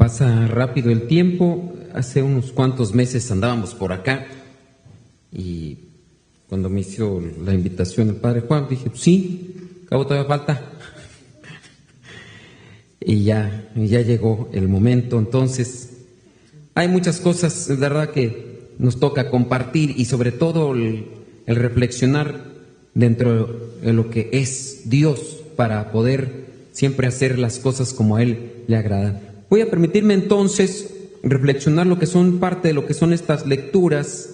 Pasa rápido el tiempo. Hace unos cuantos meses andábamos por acá y cuando me hizo la invitación el Padre Juan, dije, sí, cabo todavía falta. Y ya llegó el momento. Entonces, hay muchas cosas, de verdad, que nos toca compartir y sobre todo el reflexionar dentro de lo que es Dios para poder siempre hacer las cosas como a Él le agrada. Voy a permitirme entonces reflexionar lo que son parte de lo que son estas lecturas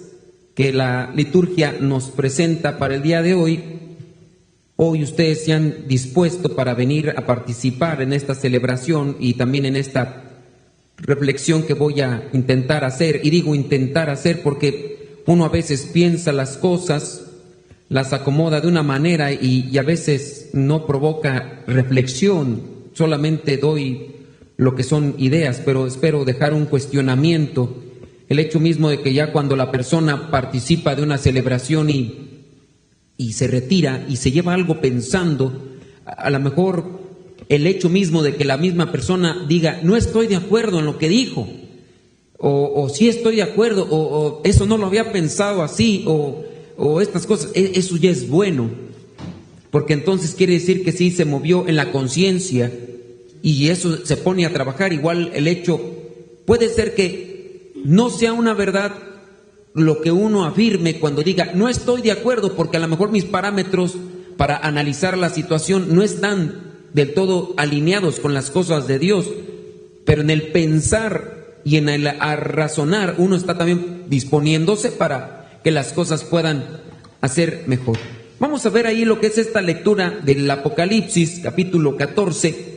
que la liturgia nos presenta para el día de hoy. Hoy ustedes se han dispuesto para venir a participar en esta celebración y también en esta reflexión que voy a intentar hacer. Y digo intentar hacer porque uno a veces piensa las cosas, las acomoda de una manera y a veces no provoca reflexión, solamente doy lo que son ideas, pero espero dejar un cuestionamiento. El hecho mismo de que ya cuando la persona participa de una celebración y se retira y se lleva algo pensando, a lo mejor el hecho mismo de que la misma persona diga, no estoy de acuerdo en lo que dijo, o sí estoy de acuerdo, o eso no lo había pensado así, o estas cosas, eso ya es bueno, porque entonces quiere decir que sí se movió en la conciencia y eso se pone a trabajar. Igual el hecho, puede ser que no sea una verdad lo que uno afirme cuando diga, no estoy de acuerdo, porque a lo mejor mis parámetros para analizar la situación no están del todo alineados con las cosas de Dios, pero en el pensar y en el razonar uno está también disponiéndose para que las cosas puedan hacer mejor. Vamos a ver ahí lo que es esta lectura del Apocalipsis, capítulo 14.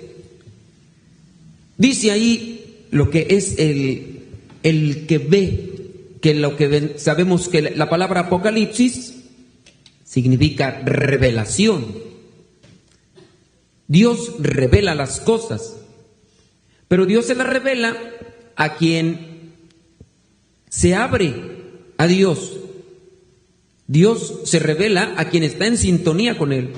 Dice ahí lo que es el que ve, que lo que sabemos que la palabra Apocalipsis significa revelación. Dios revela las cosas, pero Dios se las revela a quien se abre a Dios. Dios se revela a quien está en sintonía con Él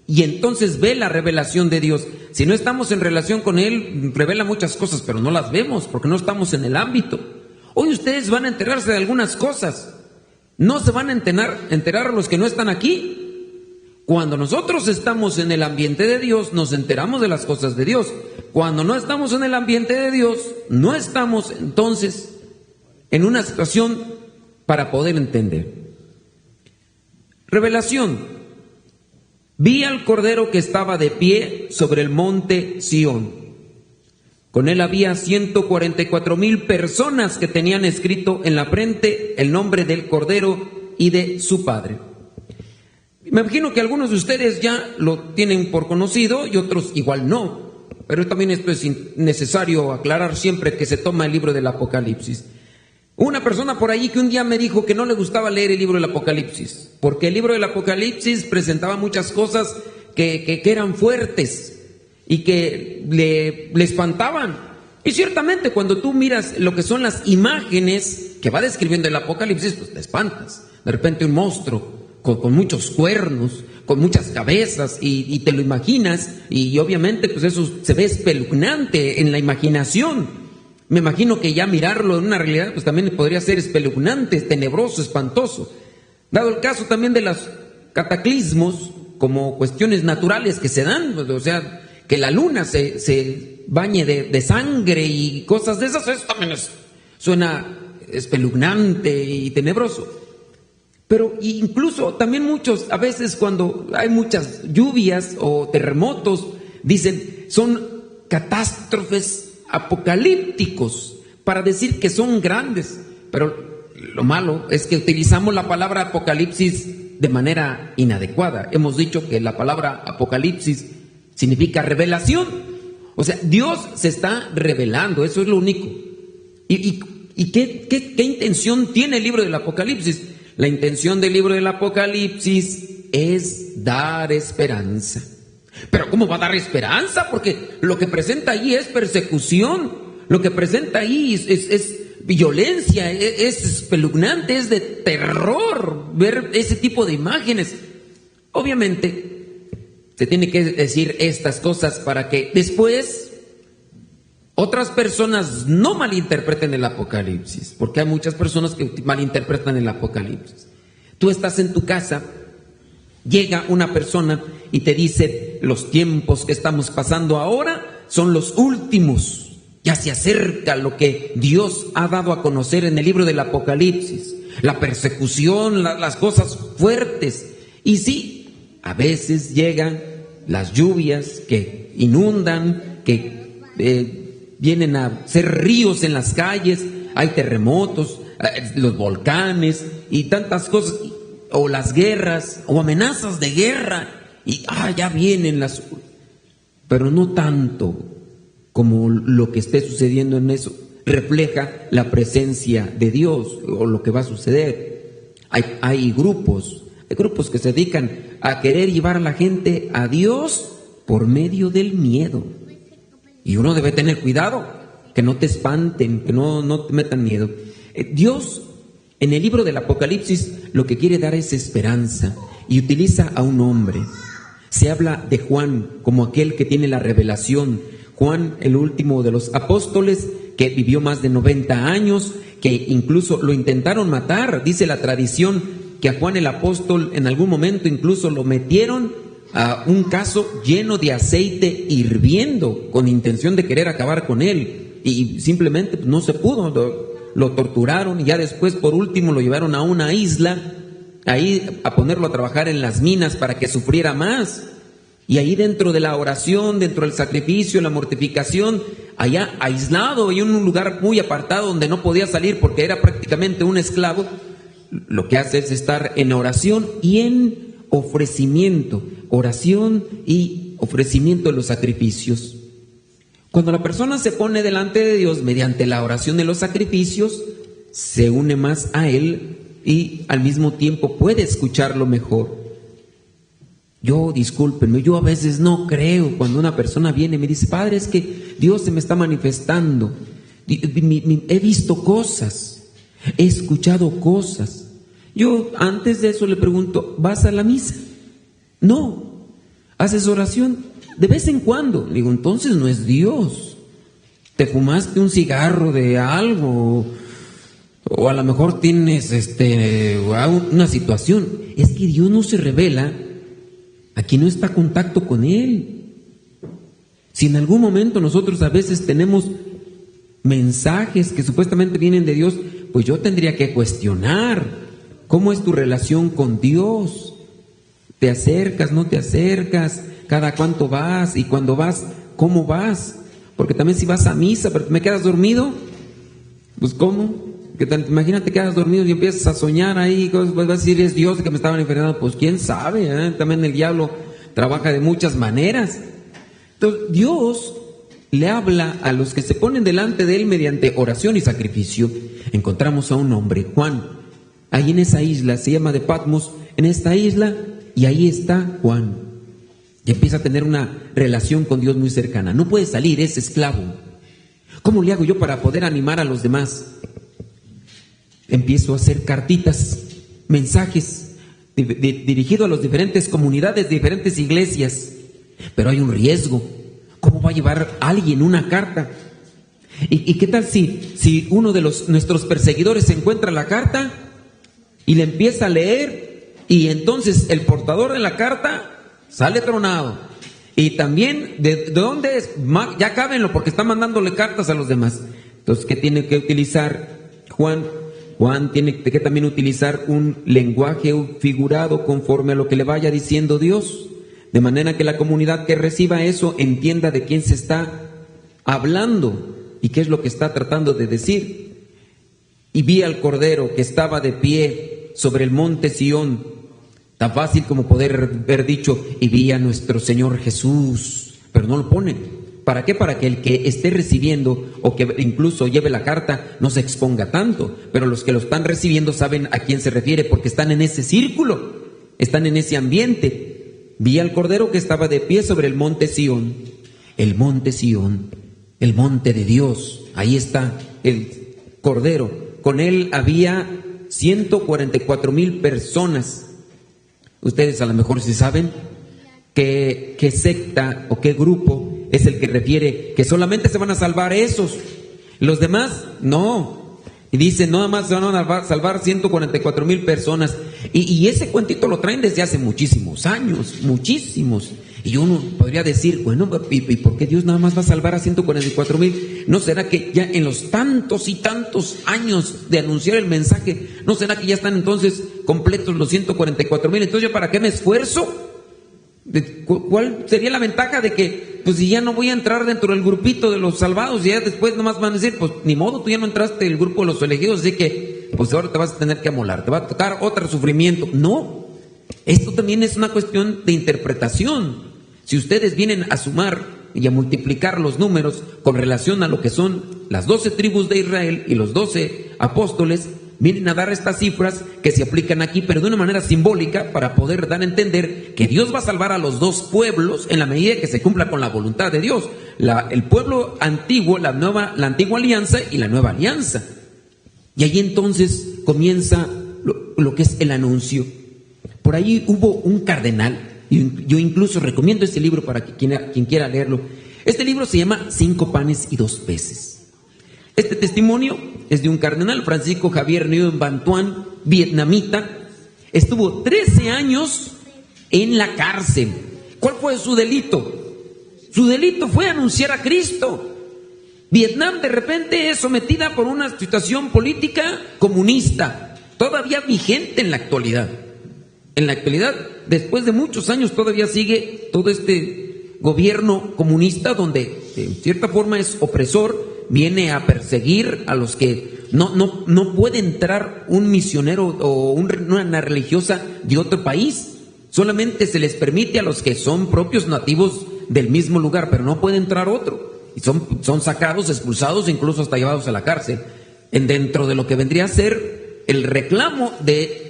y entonces ve la revelación de Dios. Si no estamos en relación con Él, revela muchas cosas, pero no las vemos porque no estamos en el ámbito. Hoy ustedes van a enterarse de algunas cosas, no se van a enterar los que no están aquí. Cuando nosotros estamos en el ambiente de Dios, nos enteramos de las cosas de Dios. Cuando no estamos en el ambiente de Dios, no estamos entonces en una situación para poder entender. Revelación. Vi al Cordero que estaba de pie sobre el monte Sión. Con él había 144,000 personas que tenían escrito en la frente el nombre del Cordero y de su Padre. Me imagino que algunos de ustedes ya lo tienen por conocido y otros igual no. Pero también esto es necesario aclarar siempre que se toma el libro del Apocalipsis. Una persona por allí que un día me dijo que no le gustaba leer el libro del Apocalipsis, porque el libro del Apocalipsis presentaba muchas cosas que eran fuertes y que le espantaban. Y ciertamente cuando tú miras lo que son las imágenes que va describiendo el Apocalipsis, pues te espantas. De repente un monstruo con muchos cuernos, con muchas cabezas, y te lo imaginas, y obviamente pues eso se ve espeluznante en la imaginación. Me imagino que ya mirarlo en una realidad pues también podría ser espeluznante, tenebroso, espantoso. Dado el caso también de los cataclismos como cuestiones naturales que se dan, o sea, que la luna se bañe de sangre y cosas de esas, eso también suena espeluznante y tenebroso. Pero incluso también muchos, a veces cuando hay muchas lluvias o terremotos, dicen, son catástrofes apocalípticos, para decir que son grandes. Pero lo malo es que utilizamos la palabra apocalipsis de manera inadecuada. Hemos dicho que la palabra apocalipsis significa revelación. O sea, Dios se está revelando, eso es lo único. ¿Y qué intención tiene el libro del Apocalipsis? La intención del libro del Apocalipsis es dar esperanza. Pero ¿cómo va a dar esperanza? Porque lo que presenta ahí es persecución, lo que presenta ahí es violencia, es espeluznante, es de terror ver ese tipo de imágenes. Obviamente se tiene que decir estas cosas para que después Otras personas no malinterpreten el Apocalipsis, porque hay muchas personas que malinterpretan el Apocalipsis. Tú estás en tu casa, llega una persona y te dice: los tiempos que estamos pasando ahora son los últimos. Ya se acerca lo que Dios ha dado a conocer en el libro del Apocalipsis. La persecución, las cosas fuertes. Y sí, a veces llegan las lluvias que inundan, que vienen a ser ríos en las calles, hay terremotos, los volcanes y tantas cosas, o las guerras, o amenazas de guerra, y ya vienen las... Pero no tanto como lo que esté sucediendo en eso refleja la presencia de Dios o lo que va a suceder. Hay grupos que se dedican a querer llevar a la gente a Dios por medio del miedo. Y uno debe tener cuidado, que no te espanten, que no te metan miedo. Dios, en el libro del Apocalipsis, lo que quiere dar es esperanza y utiliza a un hombre. Se habla de Juan como aquel que tiene la revelación. Juan, el último de los apóstoles, que vivió más de 90 años, que incluso lo intentaron matar. Dice la tradición que a Juan el apóstol en algún momento incluso lo metieron a un caso lleno de aceite hirviendo con intención de querer acabar con él, y simplemente no se pudo, lo torturaron, y ya después por último lo llevaron a una isla, ahí a ponerlo a trabajar en las minas para que sufriera más. Y ahí dentro de la oración, dentro del sacrificio, la mortificación, allá aislado y en un lugar muy apartado donde no podía salir porque era prácticamente un esclavo, lo que hace es estar en oración y en ofrecimiento, oración y ofrecimiento de los sacrificios. Cuando la persona se pone delante de Dios mediante la oración de los sacrificios, se une más a Él y al mismo tiempo puede escucharlo mejor. Discúlpenme, yo a veces no creo cuando una persona viene y me dice: Padre, es que Dios se me está manifestando. He visto cosas, he escuchado cosas. Yo antes de eso le pregunto: ¿vas a la misa? No. ¿Haces oración? De vez en cuando. Le digo: entonces no es Dios. Te fumaste un cigarro de algo, o a lo mejor tienes una situación. Es que Dios no se revela aquí, no está en contacto con Él. Si en algún momento nosotros a veces tenemos mensajes que supuestamente vienen de Dios, pues yo tendría que cuestionar cómo es tu relación con Dios. ¿Te acercas, no te acercas? ¿Cada cuánto vas? Y cuando vas, ¿cómo vas? Porque también si vas a misa, pero me quedas dormido, pues ¿cómo? Imagínate que quedas dormido y empiezas a soñar ahí, vas a decir: es Dios el que me estaba enfermando. Pues quién sabe, también el diablo trabaja de muchas maneras. Entonces Dios le habla a los que se ponen delante de Él mediante oración y sacrificio. Encontramos a un hombre, Juan, ahí en esa isla, se llama de Patmos, en esta isla, y ahí está Juan. Y empieza a tener una relación con Dios muy cercana. No puede salir, es esclavo. ¿Cómo le hago yo para poder animar a los demás? Empiezo a hacer cartitas, mensajes dirigidos a las diferentes comunidades, diferentes iglesias. Pero hay un riesgo. ¿Cómo va a llevar alguien una carta? ¿Y qué tal si uno de nuestros perseguidores encuentra la carta y le empieza a leer, y entonces el portador de la carta sale tronado? Y también, ¿de dónde es? Ya cábenlo, porque está mandándole cartas a los demás. Entonces, ¿qué tiene que utilizar Juan? Juan tiene que también utilizar un lenguaje figurado conforme a lo que le vaya diciendo Dios, de manera que la comunidad que reciba eso entienda de quién se está hablando y qué es lo que está tratando de decir. Y vi al Cordero que estaba de pie sobre el monte Sión. Tan fácil como poder haber dicho: y vi a nuestro Señor Jesús, pero no lo pone. ¿Para qué? Para que el que esté recibiendo o que incluso lleve la carta no se exponga tanto. Pero los que lo están recibiendo saben a quién se refiere, porque están en ese círculo, están en ese ambiente. Vi al Cordero que estaba de pie sobre el monte Sión. El monte Sión, el monte de Dios. Ahí está el Cordero. Con él había 144,000 personas. Ustedes a lo mejor sí saben qué secta o qué grupo es el que refiere que solamente se van a salvar esos. Los demás, no. Y dice, nada más se van a salvar 144,000 personas. Y ese cuentito lo traen desde hace muchísimos años, muchísimos. Y uno podría decir, bueno, ¿y por qué Dios nada más va a salvar a 144,000? ¿No será que ya en los tantos y tantos años de anunciar el mensaje, no será que ya están entonces completos los 144,000? Entonces, ¿yo para qué me esfuerzo? ¿Cuál sería la ventaja de que, pues si ya no voy a entrar dentro del grupito de los salvados, y ya después nomás van a decir, pues ni modo, tú ya no entraste en el grupo de los elegidos, así que pues ahora te vas a tener que amolar, te va a tocar otro sufrimiento? No, esto también es una cuestión de interpretación. Si ustedes vienen a sumar y a multiplicar los números con relación a lo que son las 12 tribus de Israel y los 12 apóstoles, vienen a dar estas cifras que se aplican aquí, pero de una manera simbólica, para poder dar a entender que Dios va a salvar a los dos pueblos en la medida que se cumpla con la voluntad de Dios. El pueblo antiguo, la antigua alianza y la nueva alianza. Y ahí entonces comienza lo que es el anuncio. Por ahí hubo un cardenal, y yo incluso recomiendo este libro para quien quiera leerlo. Este libro se llama 5 panes y 2 peces. Este testimonio es de un cardenal, Francisco Javier Nguyen Van Tuan, vietnamita. Estuvo 13 años en la cárcel. ¿Cuál fue su delito? Su delito fue anunciar a Cristo. Vietnam de repente es sometida por una situación política comunista, todavía vigente en la actualidad. En la actualidad, después de muchos años, todavía sigue todo este gobierno comunista donde en cierta forma es opresor. Viene a perseguir a los que no puede entrar un misionero o una religiosa de otro país. Solamente se les permite a los que son propios nativos del mismo lugar, pero no puede entrar otro. Y son sacados, expulsados, incluso hasta llevados a la cárcel. Dentro de lo que vendría a ser el reclamo de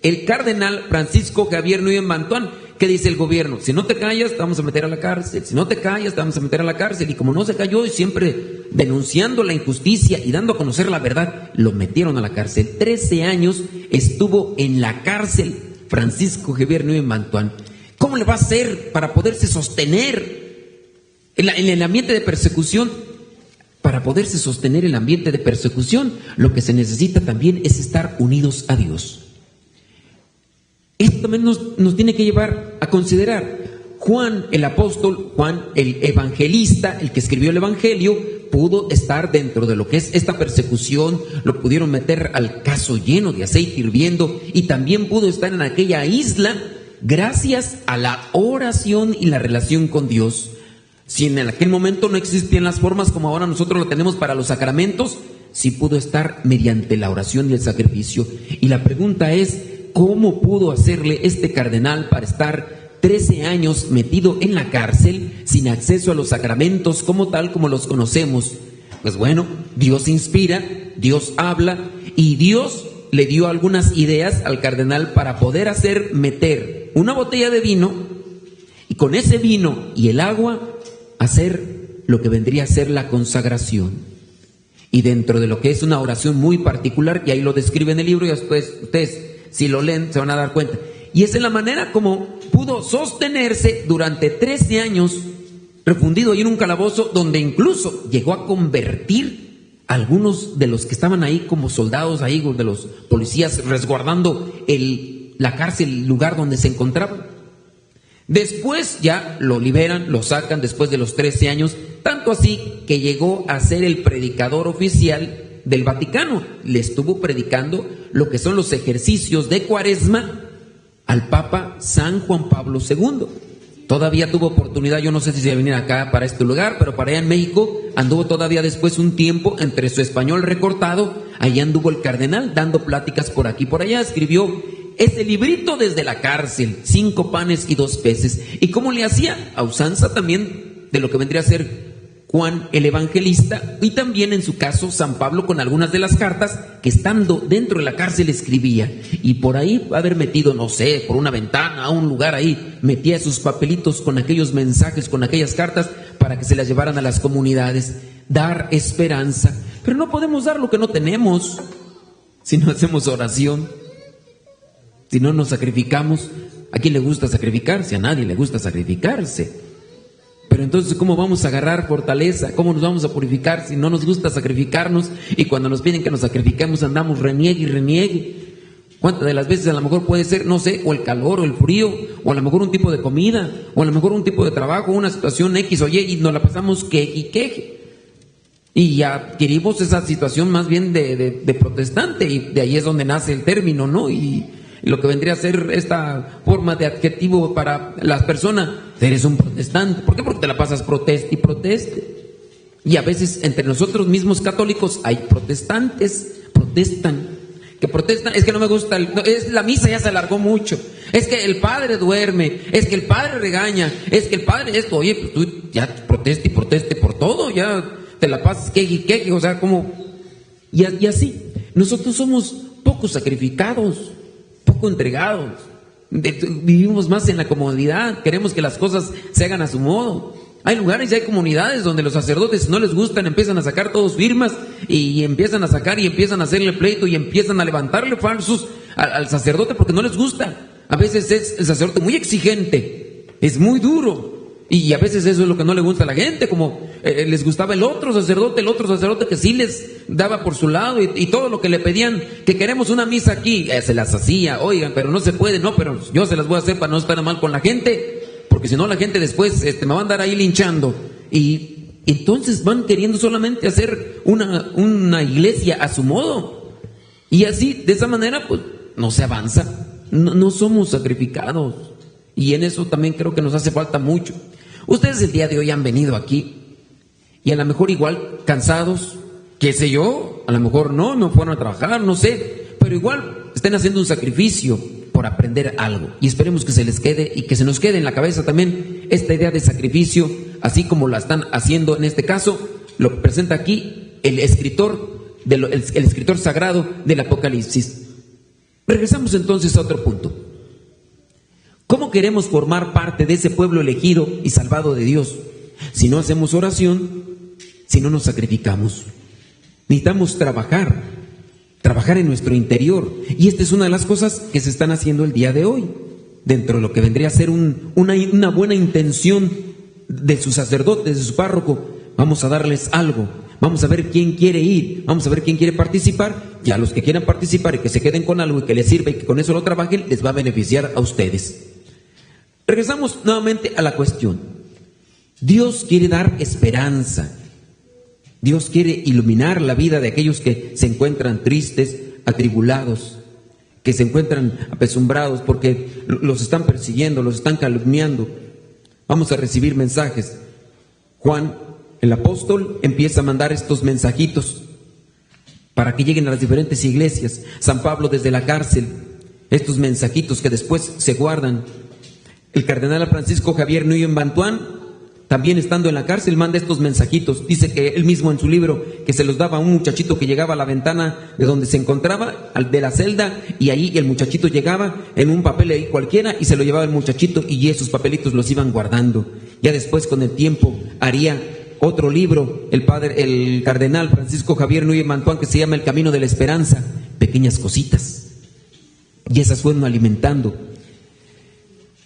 el cardenal Francisco Javier Nguyen Van Tuan, ¿qué dice el gobierno? Si no te callas, te vamos a meter a la cárcel. Si no te callas, te vamos a meter a la cárcel. Y como no se cayó, y siempre denunciando la injusticia y dando a conocer la verdad, lo metieron a la cárcel. 13 años estuvo en la cárcel Francisco Javier Nguyen Van Tuan. ¿Cómo le va a hacer para poderse sostener en el ambiente de persecución? Para poderse sostener el ambiente de persecución, lo que se necesita también es estar unidos a Dios. Esto también nos tiene que llevar a considerar. Juan el apóstol, Juan el evangelista, el que escribió el evangelio, pudo estar dentro de lo que es esta persecución. Lo pudieron meter al cazo lleno de aceite hirviendo, y también pudo estar en aquella isla gracias a la oración y la relación con Dios. Si en aquel momento no existían las formas como ahora nosotros lo tenemos para los sacramentos, sí pudo estar mediante la oración y el sacrificio. Y la pregunta es, ¿cómo pudo hacerle este cardenal para estar 13 años metido en la cárcel sin acceso a los sacramentos como tal como los conocemos? Pues bueno, Dios inspira, Dios habla, y Dios le dio algunas ideas al cardenal para poder meter una botella de vino, y con ese vino y el agua hacer lo que vendría a ser la consagración. Y dentro de lo que es una oración muy particular, y ahí lo describe en el libro, y después ustedes, si lo leen, se van a dar cuenta. Y esa es la manera como pudo sostenerse durante 13 años, refundido ahí en un calabozo, donde incluso llegó a convertir a algunos de los que estaban ahí como soldados, ahí de los policías resguardando la cárcel, el lugar donde se encontraban. Después ya lo liberan, lo sacan después de los 13 años, tanto así que llegó a ser el predicador oficial del Vaticano. Le estuvo predicando lo que son los ejercicios de Cuaresma al Papa San Juan Pablo II. Todavía tuvo oportunidad, yo no sé si se va a venir acá para este lugar, pero para allá en México anduvo todavía después un tiempo entre su español recortado. Allá anduvo el cardenal dando pláticas por aquí y por allá. Escribió ese librito desde la cárcel, 5 panes y 2 peces. ¿Y cómo le hacía? A usanza también de lo que vendría a ser Juan el evangelista, y también en su caso San Pablo, con algunas de las cartas que estando dentro de la cárcel escribía. Y por ahí va a haber metido, no sé, por una ventana, a un lugar ahí, metía sus papelitos con aquellos mensajes, con aquellas cartas, para que se las llevaran a las comunidades. Dar esperanza. Pero no podemos dar lo que no tenemos si no hacemos oración, si no nos sacrificamos. ¿A quién le gusta sacrificarse? A nadie le gusta sacrificarse. Pero entonces, ¿cómo vamos a agarrar fortaleza? ¿Cómo nos vamos a purificar si no nos gusta sacrificarnos? Y cuando nos piden que nos sacrifiquemos andamos reniegue y reniegue. ¿Cuántas de las veces a lo mejor puede ser, no sé, o el calor o el frío, o a lo mejor un tipo de comida, o a lo mejor un tipo de trabajo, una situación X o Y, y nos la pasamos queje y queje? Y adquirimos esa situación más bien de protestante, y de ahí es donde nace el término, ¿no? Y lo que vendría a ser esta forma de adjetivo para las personas: eres un protestante. ¿Por qué? Porque te la pasas proteste y proteste. Y a veces entre nosotros mismos católicos hay protestantes, protestan, que protestan: es que no me gusta, la misa ya se alargó mucho, es que el padre duerme, es que el padre regaña, es que el padre esto. Oye, pues tú ya proteste y proteste por todo, ya te la pasas queje y queje, o sea, como... Y así, nosotros somos poco sacrificados, poco entregados, vivimos más en la comodidad, queremos que las cosas se hagan a su modo. Hay lugares y hay comunidades donde los sacerdotes, si no les gustan, empiezan a sacar todos firmas y empiezan a sacar y empiezan a hacerle pleito y empiezan a levantarle falsos al sacerdote porque no les gusta. A veces es el sacerdote muy exigente, es muy duro, y a veces eso es lo que no le gusta a la gente, como les gustaba el otro sacerdote que sí les daba por su lado y todo lo que le pedían, que queremos una misa aquí, se las hacía. Oigan, pero no se puede, no, pero yo se las voy a hacer para no estar mal con la gente, porque si no la gente después me va a andar ahí linchando. Y entonces van queriendo solamente hacer una iglesia a su modo, y así, de esa manera, pues no se avanza, no somos sacrificados, y en eso también creo que nos hace falta mucho. Ustedes el día de hoy han venido aquí y a lo mejor igual cansados, qué sé yo, a lo mejor no fueron a trabajar, no sé, pero igual estén haciendo un sacrificio por aprender algo, y esperemos que se les quede y que se nos quede en la cabeza también esta idea de sacrificio, así como la están haciendo en este caso, lo presenta aquí el escritor el escritor sagrado del Apocalipsis. Regresamos entonces a otro punto. ¿Cómo queremos formar parte de ese pueblo elegido y salvado de Dios si no hacemos oración, si no nos sacrificamos? Necesitamos trabajar en nuestro interior, y esta es una de las cosas que se están haciendo el día de hoy, dentro de lo que vendría a ser una buena intención de su sacerdote, de su párroco. Vamos a darles algo, vamos a ver quién quiere ir, vamos a ver quién quiere participar, y a los que quieran participar y que se queden con algo y que les sirva y que con eso lo trabajen, les va a beneficiar a ustedes. Regresamos nuevamente a la cuestión. Dios quiere dar esperanza. Dios quiere iluminar la vida de aquellos que se encuentran tristes, atribulados, que se encuentran apesumbrados porque los están persiguiendo, los están calumniando. Vamos a recibir mensajes. Juan, el apóstol, empieza a mandar estos mensajitos para que lleguen a las diferentes iglesias. San Pablo desde la cárcel, estos mensajitos que después se guardan. El cardenal Francisco Javier Nguyen Van Thuan, también estando en la cárcel, manda estos mensajitos. Dice que él mismo en su libro, que se los daba a un muchachito que llegaba a la ventana de donde se encontraba, de la celda, y ahí el muchachito llegaba en un papel ahí cualquiera y se lo llevaba el muchachito, y esos papelitos los iban guardando. Ya después, con el tiempo, haría otro libro el cardenal Francisco Javier Nguyen Van Thuan, que se llama El Camino de la Esperanza. Pequeñas cositas, y esas fueron alimentando.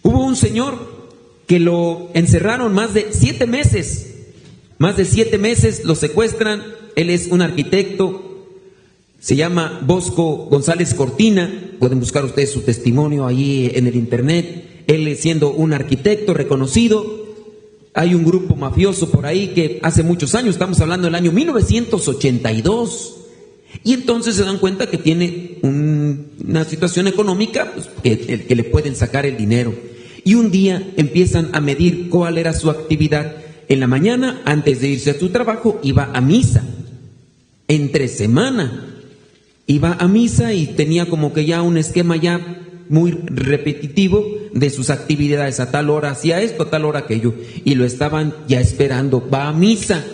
Hubo un señor que lo encerraron más de 7 meses. Más de 7 meses lo secuestran. Él es un arquitecto, se llama Bosco González Cortina. Pueden buscar ustedes su testimonio ahí en el internet. Él siendo un arquitecto reconocido. Hay un grupo mafioso por ahí que hace muchos años, estamos hablando del año 1982, y entonces se dan cuenta que tiene una situación económica, pues, que le pueden sacar el dinero. Y un día empiezan a medir cuál era su actividad. En la mañana, antes de irse a su trabajo, iba a misa. Entre semana iba a misa y tenía como que ya un esquema ya muy repetitivo de sus actividades. A tal hora hacía esto, a tal hora aquello, y lo estaban ya esperando. Va a misa,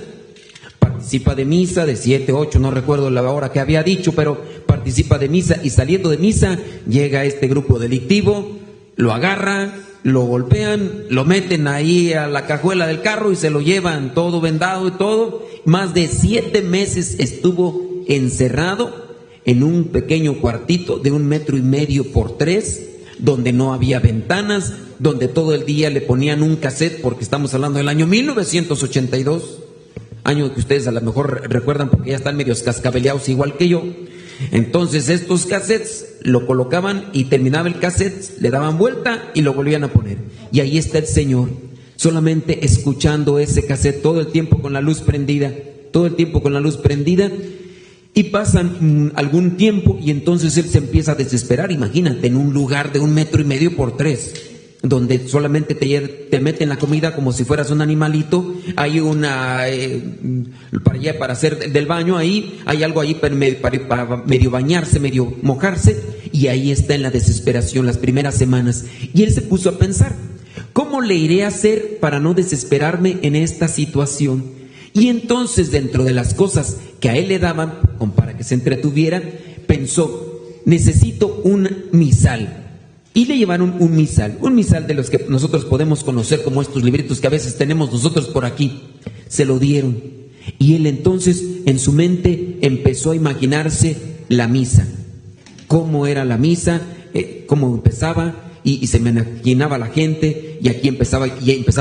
participa de misa de 7, 8, no recuerdo la hora que había dicho, pero participa de misa, y saliendo de misa llega este grupo delictivo, lo agarra, lo golpean, lo meten ahí a la cajuela del carro y se lo llevan todo vendado y todo. Más de 7 meses estuvo encerrado en un pequeño cuartito de 1,5 metros por 3, donde no había ventanas, donde todo el día le ponían un cassette, porque estamos hablando del año 1982, año que ustedes a lo mejor recuerdan porque ya están medios cascabeleados igual que yo. Entonces estos cassettes lo colocaban y terminaba el cassette, le daban vuelta y lo volvían a poner. Y ahí está el Señor, solamente escuchando ese cassette todo el tiempo con la luz prendida, todo el tiempo con la luz prendida. Y pasan algún tiempo y entonces él se empieza a desesperar. Imagínate, en un lugar de 1,5 metros por 3, donde solamente te meten la comida como si fueras un animalito. Hay una, para hacer del baño, ahí hay algo ahí para medio bañarse, medio mojarse. Y ahí está en la desesperación las primeras semanas. Y él se puso a pensar, ¿cómo le iré a hacer para no desesperarme en esta situación? Y entonces, dentro de las cosas que a él le daban, para que se entretuviera, pensó, necesito un misal. Y le llevaron un misal de los que nosotros podemos conocer como estos libritos que a veces tenemos nosotros por aquí. Se lo dieron. Y él entonces, en su mente, empezó a imaginarse la misa. Cómo era la misa, cómo empezaba, y se me imaginaba la gente, y aquí empezaba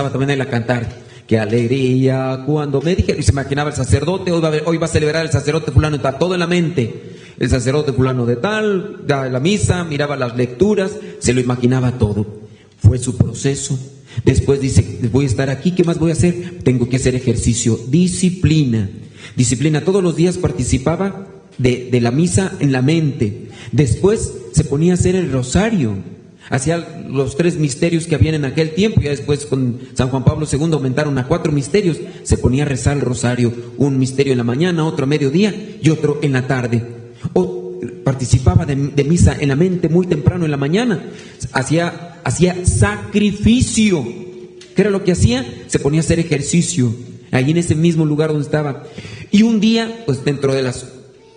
también él a cantar. Qué alegría cuando me dijeron, y se imaginaba el sacerdote, hoy va a celebrar el sacerdote fulano, está todo en la mente, el sacerdote fulano de tal, da la misa, miraba las lecturas, se lo imaginaba todo. Fue su proceso. Después dice, voy a estar aquí, ¿qué más voy a hacer? Tengo que hacer ejercicio, disciplina, todos los días participaba de la misa en la mente. Después se ponía a hacer el rosario, hacía los 3 misterios que habían en aquel tiempo. Ya después con San Juan Pablo II aumentaron a 4 misterios. Se ponía a rezar el rosario, un misterio en la mañana, otro a mediodía y otro en la tarde. O participaba de misa en la mente muy temprano en la mañana. Hacía sacrificio. ¿Qué era lo que hacía? Se ponía a hacer ejercicio ahí en ese mismo lugar donde estaba. Y un día, pues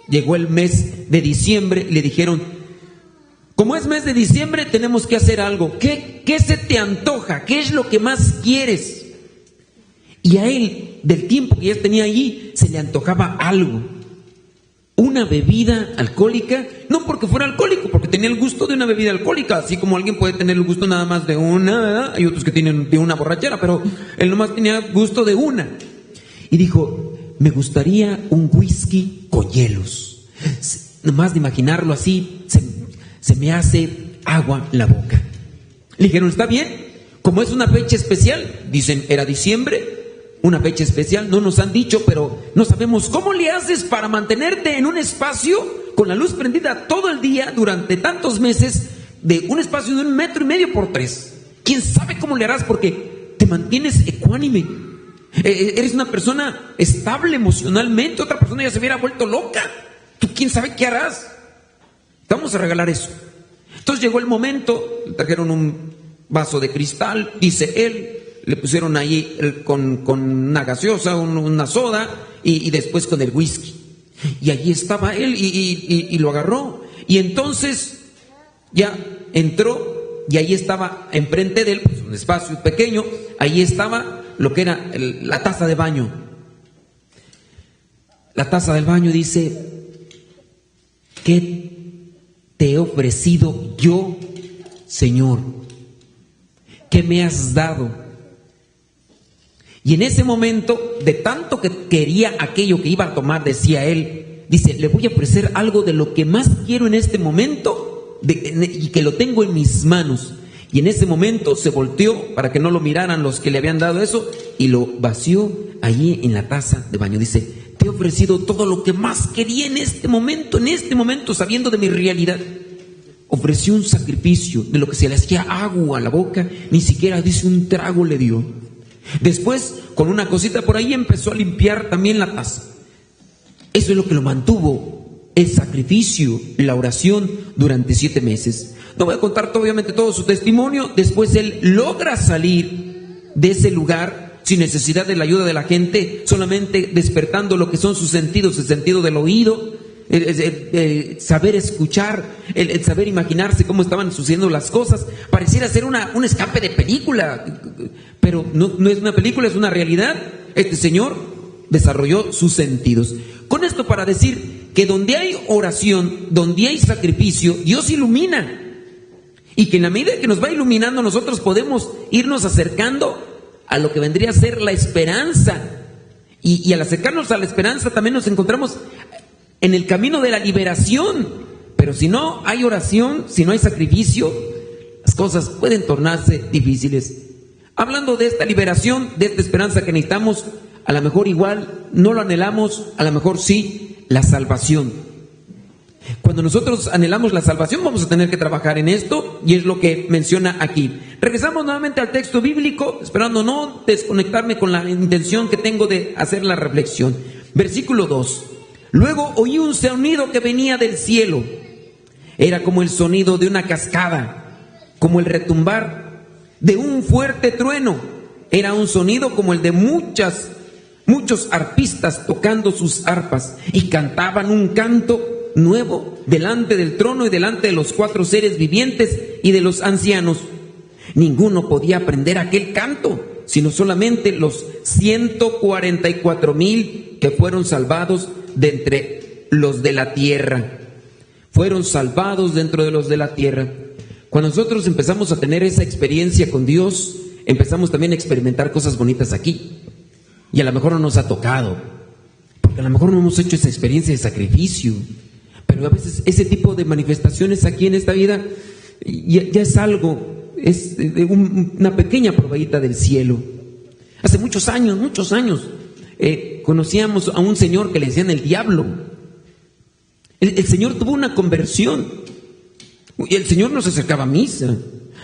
llegó el mes de diciembre, le dijeron, como es mes de diciembre, tenemos que hacer algo. ¿Qué se te antoja? ¿Qué es lo que más quieres? Y a él, del tiempo que ya tenía allí, se le antojaba algo. Una bebida alcohólica, no porque fuera alcohólico, porque tenía el gusto de una bebida alcohólica, así como alguien puede tener el gusto nada más de una, ¿verdad? Hay otros que tienen de una borrachera, pero él nomás tenía gusto de una. Y dijo, me gustaría un whisky con hielos. Nomás de imaginarlo así, se me hace agua la boca. Le dijeron, está bien, como es una fecha especial, dicen, era diciembre, una fecha especial, no nos han dicho, pero no sabemos cómo le haces para mantenerte en un espacio con la luz prendida todo el día durante tantos meses, de un espacio de 1,5 metros por 3. ¿Quién sabe cómo le harás? Porque te mantienes ecuánime. Eres una persona estable emocionalmente, otra persona ya se hubiera vuelto loca. ¿Tú quién sabe qué harás? Vamos a regalar eso. Entonces llegó el momento, le trajeron un vaso de cristal, dice él, le pusieron ahí con una gaseosa, una soda, y después con el whisky. Y allí estaba él y lo agarró. Y entonces ya entró y ahí estaba enfrente de él, pues un espacio pequeño, ahí estaba lo que era la taza de baño. La taza del baño dice, ¿qué te he ofrecido yo, Señor? ¿Qué me has dado? Y en ese momento, de tanto que quería aquello que iba a tomar, decía él, dice, le voy a ofrecer algo de lo que más quiero en este momento y que lo tengo en mis manos. Y en ese momento se volteó para que no lo miraran los que le habían dado eso y lo vació allí en la taza de baño. Dice, te he ofrecido todo lo que más quería en este momento, sabiendo de mi realidad. Ofreció un sacrificio de lo que se le hacía agua a la boca, ni siquiera dice un trago le dio. Después, con una cosita por ahí, empezó a limpiar también la taza. Eso es lo que lo mantuvo, el sacrificio, la oración durante 7 meses. No voy a contar obviamente todo su testimonio. Después él logra salir de ese lugar sin necesidad de la ayuda de la gente, solamente despertando lo que son sus sentidos, el sentido del oído, el saber escuchar, el saber imaginarse cómo estaban sucediendo las cosas. Pareciera ser un escape de película, pero no es una película, es una realidad. Este señor desarrolló sus sentidos. Con esto para decir que donde hay oración, donde hay sacrificio, Dios ilumina. Y que en la medida que nos va iluminando, nosotros podemos irnos acercando a lo que vendría a ser la esperanza. Y al acercarnos a la esperanza también nos encontramos en el camino de la liberación. Pero si no hay oración, si no hay sacrificio, las cosas pueden tornarse difíciles. Hablando de esta liberación, de esta esperanza que necesitamos, a lo mejor igual no lo anhelamos, a lo mejor sí, la salvación. Cuando nosotros anhelamos la salvación, vamos a tener que trabajar en esto, y es lo que menciona aquí. Regresamos nuevamente al texto bíblico, esperando no desconectarme con la intención que tengo de hacer la reflexión. Versículo 2. Luego oí un sonido que venía del cielo. Era como el sonido de una cascada, como el retumbar de un fuerte trueno. Era un sonido como el de muchos arpistas tocando sus arpas, y cantaban un canto nuevo delante del trono y delante de los 4 seres vivientes y de los ancianos. Ninguno podía aprender aquel canto, sino solamente los 144,000 que fueron salvados de entre los de la tierra. Fueron salvados dentro de los de la tierra. Cuando nosotros empezamos a tener esa experiencia con Dios, empezamos también a experimentar cosas bonitas aquí. Y a lo mejor no nos ha tocado, porque a lo mejor no hemos hecho esa experiencia de sacrificio. Pero a veces ese tipo de manifestaciones aquí en esta vida ya es algo, es una pequeña probadita del cielo. Hace muchos años, conocíamos a un señor que le decían el diablo. El señor tuvo una conversión. Y el señor no se acercaba a misa.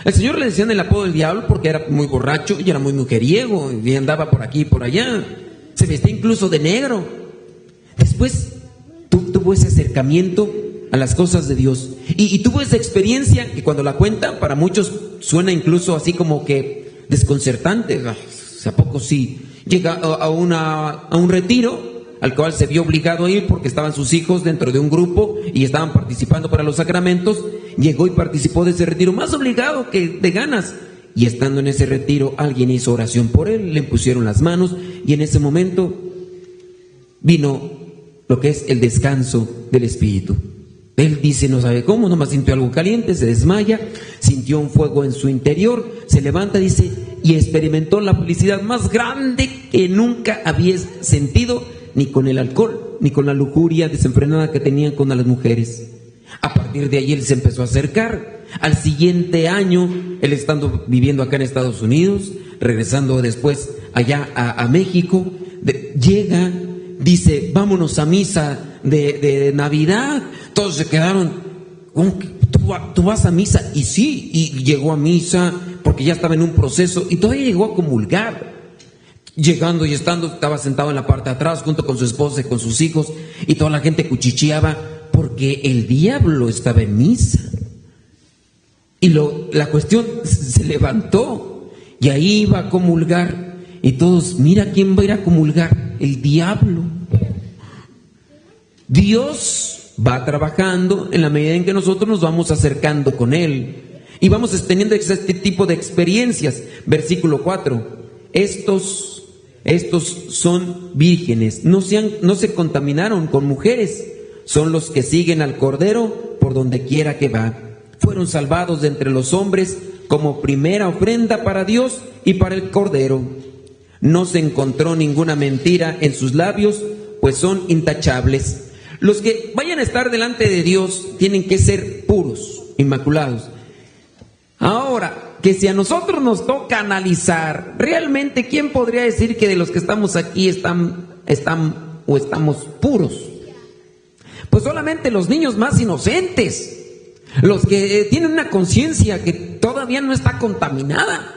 El señor le decían el apodo del diablo porque era muy borracho y era muy mujeriego y andaba por aquí y por allá. Se vestía incluso de negro. Después tuvo ese acercamiento a las cosas de Dios y tuvo esa experiencia que cuando la cuenta para muchos suena incluso así como que desconcertante. ¿A poco sí? Llega a un retiro al cual se vio obligado a ir porque estaban sus hijos dentro de un grupo y estaban participando para los sacramentos. Llegó y participó de ese retiro, más obligado que de ganas. Y estando en ese retiro, alguien hizo oración por él, le pusieron las manos y en ese momento vino lo que es el descanso del Espíritu. Él dice, no sabe cómo, nomás sintió algo caliente, se desmaya, sintió un fuego en su interior, se levanta, dice, y experimentó la felicidad más grande que nunca había sentido, ni con el alcohol, ni con la lujuria desenfrenada que tenían con las mujeres. A partir de ahí él se empezó a acercar. Al siguiente año, él estando viviendo acá en Estados Unidos, regresando después allá a México, llega, dice, vámonos a misa de Navidad. Todos se quedaron, ¿cómo que tú vas a misa? Y sí, y llegó a misa porque ya estaba en un proceso y todavía llegó a comulgar. Llegando y estando, estaba sentado en la parte de atrás junto con su esposa y con sus hijos, y toda la gente cuchicheaba porque el diablo estaba en misa. Y la cuestión se levantó y ahí iba a comulgar, y todos, mira quién va a ir a comulgar, el diablo. Dios va trabajando en la medida en que nosotros nos vamos acercando con Él y vamos teniendo este tipo de experiencias. Versículo 4. Estos son vírgenes, no se contaminaron con mujeres, son los que siguen al Cordero por donde quiera que va. Fueron salvados de entre los hombres como primera ofrenda para Dios y para el Cordero. No se encontró ninguna mentira en sus labios, pues son intachables. Los que vayan a estar delante de Dios tienen que ser puros, inmaculados. Ahora, que si a nosotros nos toca analizar, realmente, ¿quién podría decir que de los que estamos aquí estamos puros? Pues solamente los niños más inocentes, los que tienen una conciencia que todavía no está contaminada.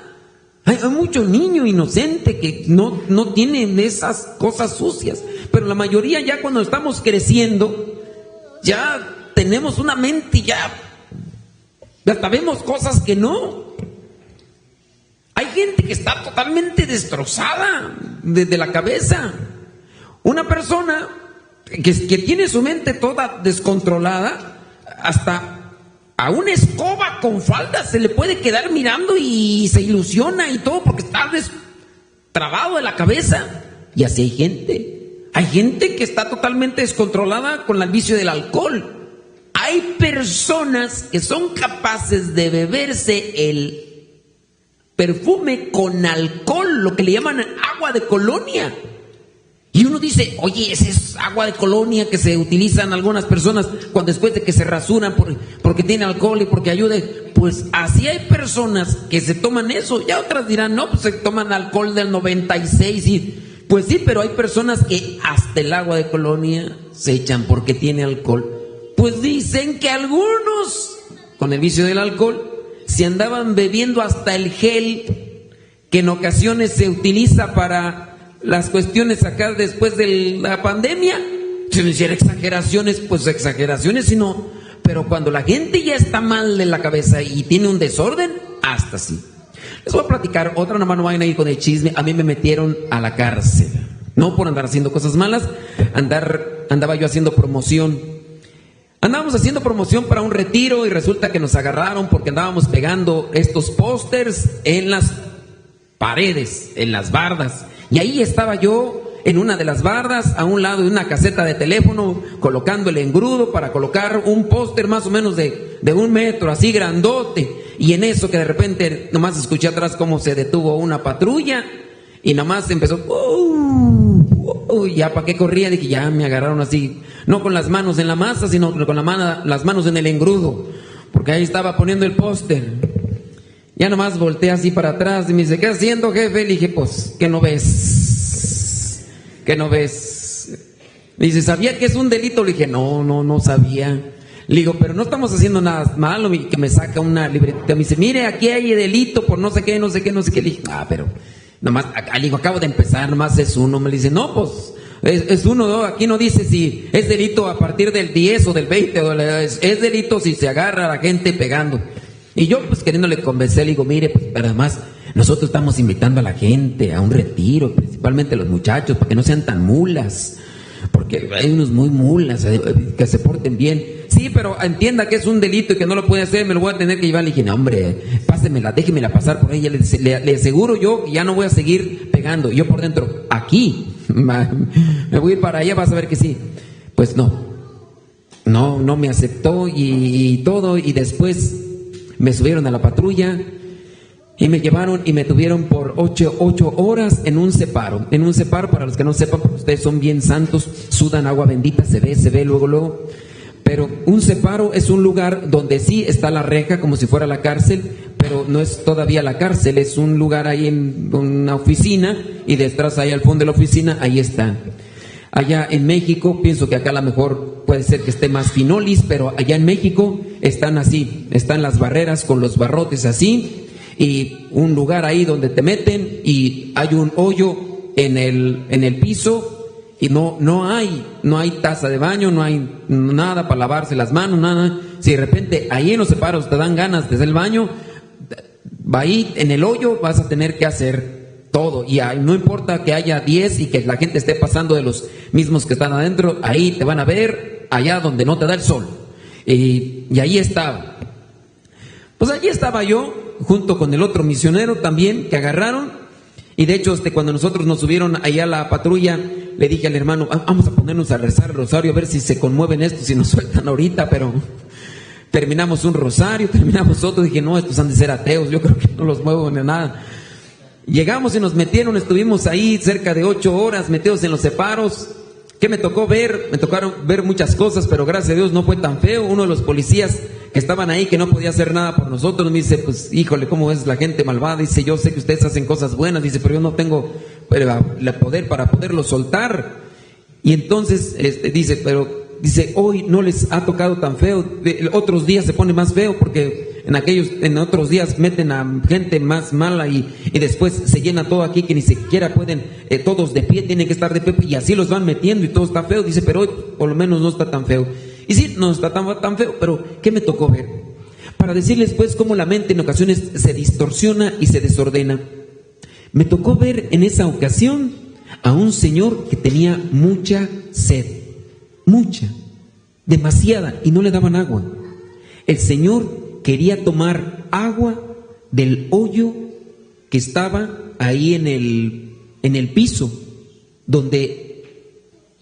Hay mucho niño inocente que no tienen esas cosas sucias, pero la mayoría ya cuando estamos creciendo, ya tenemos una mente ya hasta vemos cosas que no. Hay gente que está totalmente destrozada desde la cabeza. Una persona que tiene su mente toda descontrolada, hasta a una escoba con falda se le puede quedar mirando y se ilusiona y todo porque está trabado de la cabeza. Y así hay gente. Hay gente que está totalmente descontrolada con el vicio del alcohol. hay personas que son capaces de beberse el perfume con alcohol, lo que le llaman agua de colonia. Y uno dice, oye, esa es agua de colonia que se utilizan algunas personas cuando después de que se rasuran porque tiene alcohol y porque ayude. Pues así hay personas que se toman eso. Ya otras dirán, no, pues se toman alcohol del 96 y... Pues sí, pero hay personas que hasta el agua de colonia se echan porque tiene alcohol. Pues dicen que algunos, con el vicio del alcohol, se andaban bebiendo hasta el gel que en ocasiones se utiliza para las cuestiones acá después de la pandemia. Si no hiciera exageraciones, pues exageraciones, sino, pero cuando la gente ya está mal de la cabeza y tiene un desorden, hasta así. Les voy a platicar otra, nomás no vayan a ir con el chisme. A mí me metieron a la cárcel, no por andar haciendo cosas malas, andaba yo haciendo promoción. Andábamos haciendo promoción para un retiro y resulta que nos agarraron porque andábamos pegando estos pósters en las paredes, en las bardas. Y ahí estaba yo en una de las bardas, a un lado de una caseta de teléfono, colocando el engrudo para colocar un póster más o menos de 1 metro, así grandote. Y en eso que de repente nomás escuché atrás cómo se detuvo una patrulla y nomás empezó, ya para qué corría, dije, ya me agarraron así, no con las manos en la masa, sino con las manos en el engrudo, porque ahí estaba poniendo el póster. Ya nomás volteé así para atrás y me dice, ¿qué haciendo, jefe? Le dije, pues, ¿qué no ves? ¿Qué no ves? Me dice, ¿sabía que es un delito? Le dije, no sabía. Le digo, pero no estamos haciendo nada malo. Y que me saca una libreta. Me dice, mire, aquí hay delito por no sé qué. Le dije, pero nomás, le digo, acabo de empezar, nomás es uno. Me dice, no, pues, es uno, ¿no? Aquí no dice si es delito a partir del 10 o del 20. Es delito si se agarra a la gente pegando. Y yo, pues, queriéndole convencer, le digo, mire, pues, pero además, nosotros estamos invitando a la gente a un retiro, principalmente los muchachos, para que no sean tan mulas. Porque hay unos muy mulas, que se porten bien. Sí, pero entienda que es un delito y que no lo puede hacer, me lo voy a tener que llevar. Le dije, no, hombre, pásemela, déjemela pasar por ella. Le aseguro yo que ya no voy a seguir pegando. Yo por dentro, aquí, me voy a ir para allá, vas a ver que sí. Pues no me aceptó y todo. Y después me subieron a la patrulla y me llevaron y me tuvieron por 8 horas en un separo. En un separo, para los que no sepan, porque ustedes son bien santos, sudan agua bendita, se ve luego. Pero un separo es un lugar donde sí está la reja, como si fuera la cárcel, pero no es todavía la cárcel, es un lugar ahí en una oficina, y detrás ahí al fondo de la oficina, ahí está. Allá en México, pienso que acá a lo mejor puede ser que esté más finolis, pero allá en México están así, están las barreras con los barrotes así, y un lugar ahí donde te meten y hay un hoyo en el piso y no hay taza de baño, no hay nada para lavarse las manos, nada. Si de repente ahí en los separos te dan ganas de hacer el baño, va ahí en el hoyo, vas a tener que hacer todo. Y ahí, no importa que haya 10 y que la gente esté pasando de los mismos que están adentro, ahí te van a ver, allá donde no te da el sol. Y ahí estaba. Pues allí estaba yo, junto con el otro misionero también, que agarraron. Y de hecho, cuando nosotros nos subieron allá a la patrulla, le dije al hermano, vamos a ponernos a rezar el rosario, a ver si se conmueven estos, si nos sueltan ahorita. Pero terminamos un rosario, terminamos otro, dije, no, estos han de ser ateos, yo creo que no los muevo ni nada. Llegamos y nos metieron, estuvimos ahí cerca de 8 horas metidos en los separos. ¿Qué me tocó ver? Me tocaron ver muchas cosas, pero gracias a Dios no fue tan feo. Uno de los policías que estaban ahí, que no podía hacer nada por nosotros, me dice, pues híjole, ¿cómo es la gente malvada? Dice, yo sé que ustedes hacen cosas buenas, dice, pero yo no tengo el poder para poderlo soltar. Y entonces dice, hoy no les ha tocado tan feo, otros días se pone más feo, porque en otros días meten a gente más mala y después se llena todo aquí que ni siquiera pueden, todos de pie, tienen que estar de pie y así los van metiendo y todo está feo. Dice, pero hoy por lo menos no está tan feo. Y sí, no está tan feo, pero ¿qué me tocó ver? Para decirles pues cómo la mente en ocasiones se distorsiona y se desordena. Me tocó ver en esa ocasión a un señor que tenía mucha sed, mucha, demasiada, y no le daban agua. El señor quería tomar agua del hoyo que estaba ahí en el piso, donde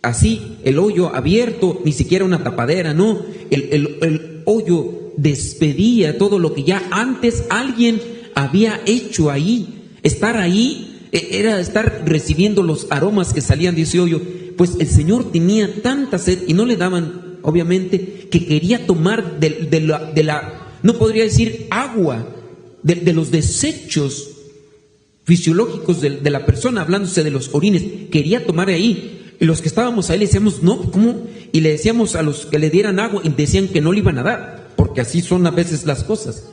así, el hoyo abierto, ni siquiera una tapadera, no. El hoyo despedía todo lo que ya antes alguien había hecho ahí. Estar ahí era estar recibiendo los aromas que salían de ese hoyo. Pues el Señor tenía tanta sed y no le daban, obviamente, que quería tomar de la, no podría decir agua, de los desechos fisiológicos de la persona, hablándose de los orines. Quería tomar ahí. Y los que estábamos ahí le decíamos, no, ¿cómo? Y le decíamos a los que le dieran agua y decían que no le iban a dar, porque así son a veces las cosas.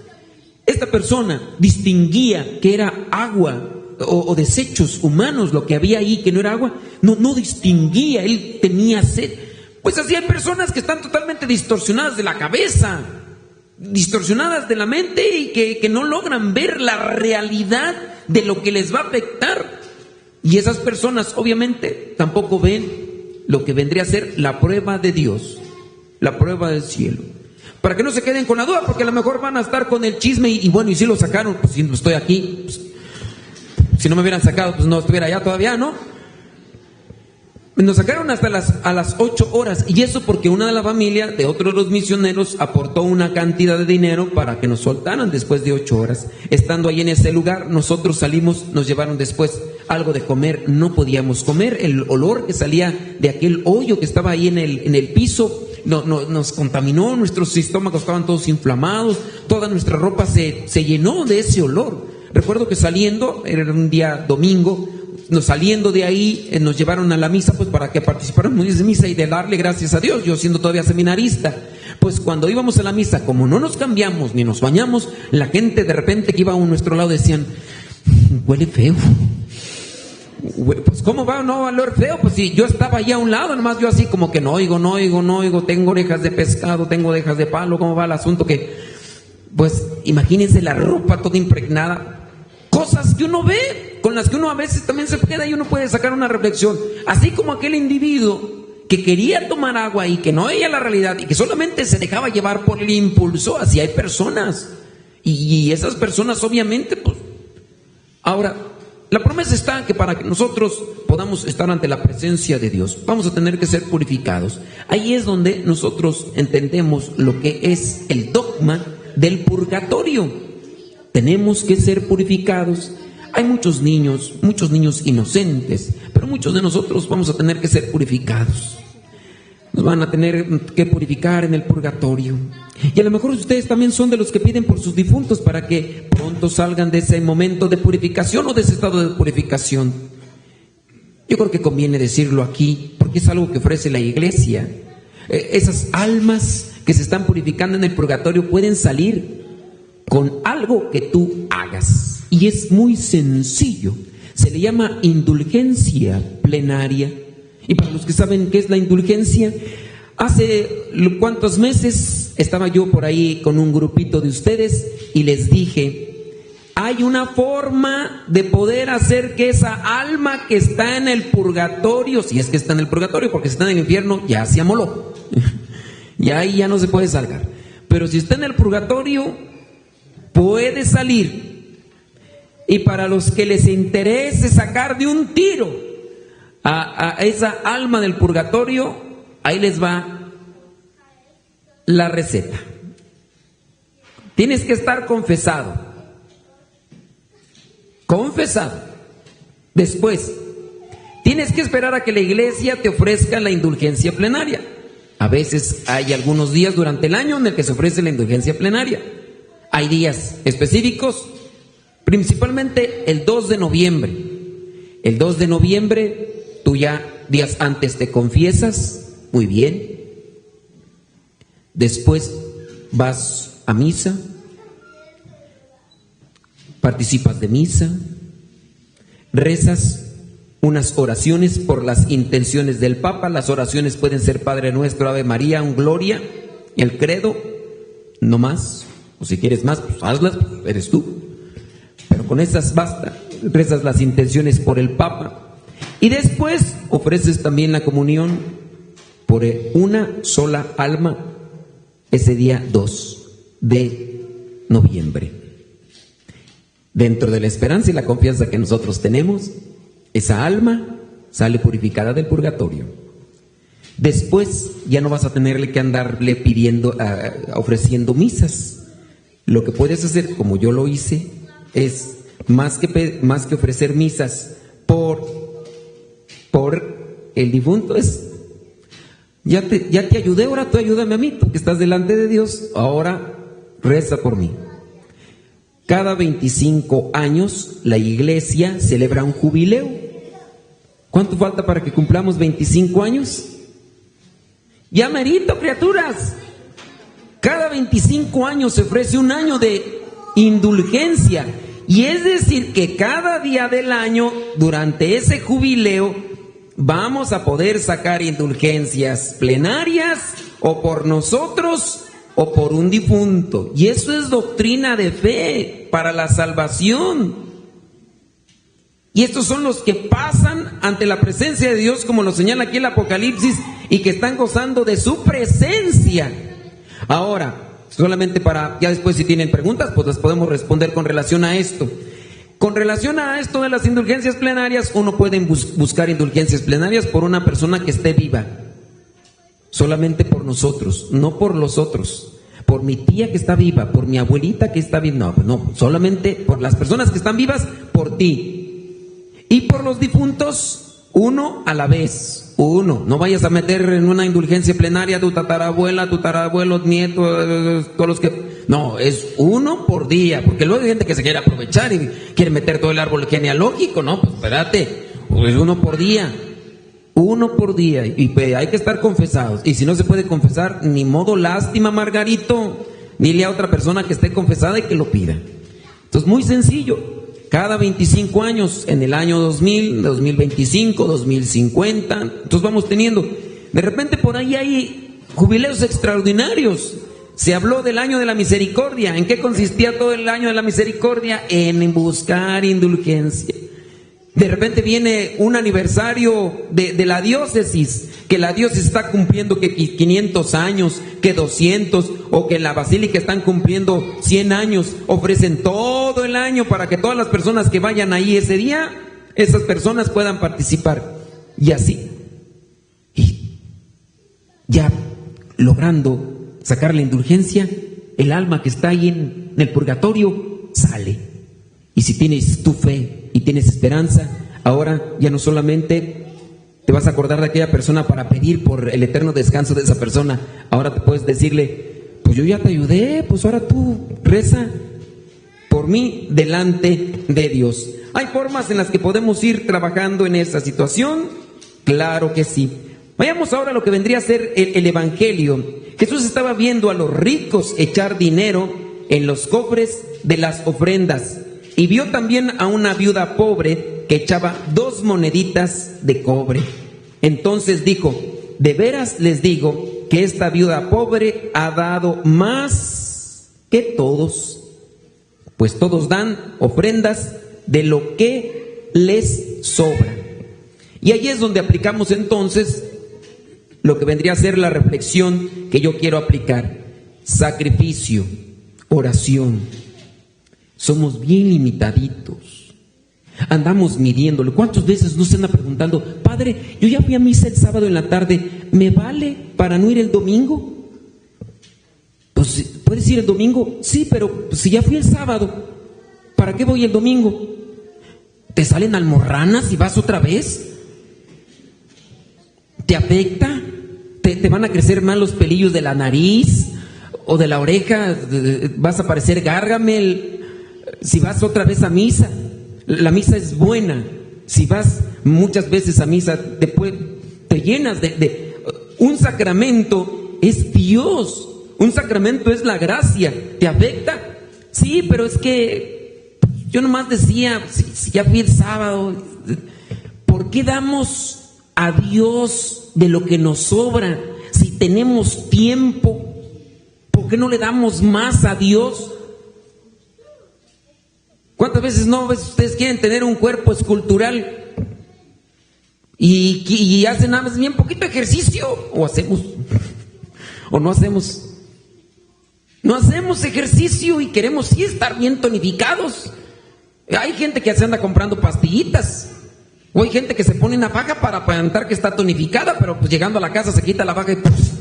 Esta persona distinguía que era agua o desechos humanos lo que había ahí, que no era agua. No distinguía, él tenía sed. Pues así hay personas que están totalmente distorsionadas de la cabeza, distorsionadas de la mente, y que no logran ver la realidad de lo que les va a afectar. Y esas personas obviamente tampoco ven lo que vendría a ser la prueba de Dios, la prueba del cielo. Para que no se queden con la duda, porque a lo mejor van a estar con el chisme y bueno, y si lo sacaron, pues si no estoy aquí, pues, si no me hubieran sacado, pues no estuviera allá todavía, ¿no? Nos sacaron hasta a las 8 horas, y eso porque una de la familia de otro de los misioneros aportó una cantidad de dinero para que nos soltaran después de 8 horas. Estando ahí en ese lugar, nosotros salimos, nos llevaron después algo de comer. No podíamos comer, el olor que salía de aquel hoyo que estaba ahí en el piso nos contaminó, nuestros estómagos estaban todos inflamados, toda nuestra ropa se llenó de ese olor. Recuerdo que saliendo, era un día domingo, saliendo de ahí, nos llevaron a la misa, pues para que participáramos de misa y de darle gracias a Dios, yo siendo todavía seminarista. Pues cuando íbamos a la misa, como no nos cambiamos ni nos bañamos, la gente de repente que iba a nuestro lado decían, huele feo. Pues ¿cómo va? No va a oler feo. Pues si yo estaba allá a un lado, nomás yo así como que no oigo, tengo orejas de pescado, tengo orejas de palo. ¿Cómo va el asunto? Que pues imagínense la ropa toda impregnada, cosas que uno ve, con las que uno a veces también se queda y uno puede sacar una reflexión. Así como aquel individuo que quería tomar agua y que no veía la realidad y que solamente se dejaba llevar por el impulso, así hay personas. Y esas personas obviamente, pues, ahora, la promesa está que para que nosotros podamos estar ante la presencia de Dios, vamos a tener que ser purificados. Ahí es donde nosotros entendemos lo que es el dogma del purgatorio. Tenemos que ser purificados. Hay muchos niños inocentes, pero muchos de nosotros vamos a tener que ser purificados. Nos van a tener que purificar en el purgatorio. Y a lo mejor ustedes también son de los que piden por sus difuntos para que pronto salgan de ese momento de purificación o de ese estado de purificación. Yo creo que conviene decirlo aquí, porque es algo que ofrece la iglesia. Esas almas que se están purificando en el purgatorio pueden salir con algo que tú hagas. Y es muy sencillo. Se le llama indulgencia plenaria. Y para los que saben qué es la indulgencia, hace cuántos meses estaba yo por ahí con un grupito de ustedes y les dije, hay una forma de poder hacer que esa alma que está en el purgatorio, si es que está en el purgatorio, porque si está en el infierno ya se amoló, y ahí ya no se puede salgar, pero si está en el purgatorio puede salir. Y para los que les interese sacar de un tiro a esa alma del purgatorio, ahí les va la receta. Tienes que estar confesado. Después, tienes que esperar a que la iglesia te ofrezca la indulgencia plenaria. A veces hay algunos días durante el año en el que se ofrece la indulgencia plenaria. Hay días específicos, principalmente el 2 de noviembre. El 2 de noviembre, tú ya días antes te confiesas, muy bien. Después vas a misa, participas de misa, rezas unas oraciones por las intenciones del Papa. Las oraciones pueden ser Padre Nuestro, Ave María, un Gloria, el credo, no más. O si quieres más, pues hazlas, pues eres tú. Pero con esas basta. Rezas las intenciones por el Papa. Y después ofreces también la comunión por una sola alma ese día 2 de noviembre. Dentro de la esperanza y la confianza que nosotros tenemos, esa alma sale purificada del purgatorio. Después ya no vas a tenerle que andarle pidiendo, ofreciendo misas. Lo que puedes hacer, como yo lo hice, es más que ofrecer misas por el difunto, es ya te ayudé, ahora tú ayúdame a mí, porque estás delante de Dios, ahora reza por mí. Cada 25 años la iglesia celebra un jubileo. ¿Cuánto falta para que cumplamos 25 años? Ya merito, criaturas. Cada 25 años se ofrece un año de indulgencia. Y es decir que cada día del año, durante ese jubileo, vamos a poder sacar indulgencias plenarias, o por nosotros o por un difunto. Y eso es doctrina de fe para la salvación. Y estos son los que pasan ante la presencia de Dios, como lo señala aquí el Apocalipsis, y que están gozando de su presencia. Ahora, solamente para, ya después si tienen preguntas, pues las podemos responder con relación a esto. Con relación a esto de las indulgencias plenarias, uno puede buscar indulgencias plenarias por una persona que esté viva. Solamente por nosotros, no por los otros. Por mi tía que está viva, por mi abuelita que está viva. No, solamente por las personas que están vivas, por ti. Y por los difuntos, uno a la vez. Uno. No vayas a meter en una indulgencia plenaria a tu tatarabuela, tu tatarabuelo, nieto, todos los que... No, es uno por día, porque luego hay gente que se quiere aprovechar y quiere meter todo el árbol genealógico, ¿no? Pues espérate, pues uno por día. Uno por día, y hay que estar confesados. Y si no se puede confesar, ni modo, lástima, Margarito. Dile a otra persona que esté confesada y que lo pida. Entonces, muy sencillo. Cada 25 años, en el año 2000, 2025, 2050, entonces vamos teniendo. De repente por ahí hay jubileos extraordinarios. Se habló del año de la misericordia. ¿En qué consistía todo el año de la misericordia? En buscar indulgencia. De repente viene un aniversario de la diócesis, que la diócesis está cumpliendo que 500 años, que 200, o que en la basílica están cumpliendo 100 años. Ofrecen todo el año para que todas las personas que vayan ahí ese día, esas personas puedan participar. Y así. Y ya logrando sacar la indulgencia, el alma que está ahí en el purgatorio sale. Y si tienes tu fe y tienes esperanza, ahora ya no solamente te vas a acordar de aquella persona para pedir por el eterno descanso de esa persona, ahora te puedes decirle, pues yo ya te ayudé, pues ahora tú reza por mí delante de Dios. ¿Hay formas en las que podemos ir trabajando en esta situación? Claro que sí. Vayamos ahora a lo que vendría a ser el Evangelio. Jesús estaba viendo a los ricos echar dinero en los cofres de las ofrendas. Y vio también a una viuda pobre que echaba 2 moneditas de cobre. Entonces dijo, de veras les digo que esta viuda pobre ha dado más que todos, pues todos dan ofrendas de lo que les sobra. Y ahí es donde aplicamos entonces lo que vendría a ser la reflexión que yo quiero aplicar. Sacrificio, oración. Somos bien limitaditos. Andamos midiéndolo. ¿Cuántas veces nos están preguntando, Padre, yo ya fui a misa el sábado en la tarde, ¿me vale para no ir el domingo? Pues, ¿puedes ir el domingo? Sí, pero si ya fui el sábado, ¿para qué voy el domingo? ¿Te salen almorranas y vas otra vez? ¿Te afecta? ¿Te van a crecer más los pelillos de la nariz o de la oreja? ¿Vas a parecer Gargamel si vas otra vez a misa? La misa es buena. Si vas muchas veces a misa, después te llenas de un sacramento es Dios. Un sacramento es la gracia. ¿Te afecta? Sí, pero es que yo nomás decía, si ya fui el sábado, ¿por qué damos a Dios de lo que nos sobra? Si tenemos tiempo, ¿por qué no le damos más a Dios? ¿Cuántas veces no ustedes quieren tener un cuerpo escultural y hacen nada más bien poquito ejercicio? ¿O hacemos? ¿O no hacemos? No hacemos ejercicio y queremos sí estar bien tonificados. Hay gente que se anda comprando pastillitas O hay gente que se pone una faja para aparentar que está tonificada, pero pues llegando a la casa se quita la faja y pues,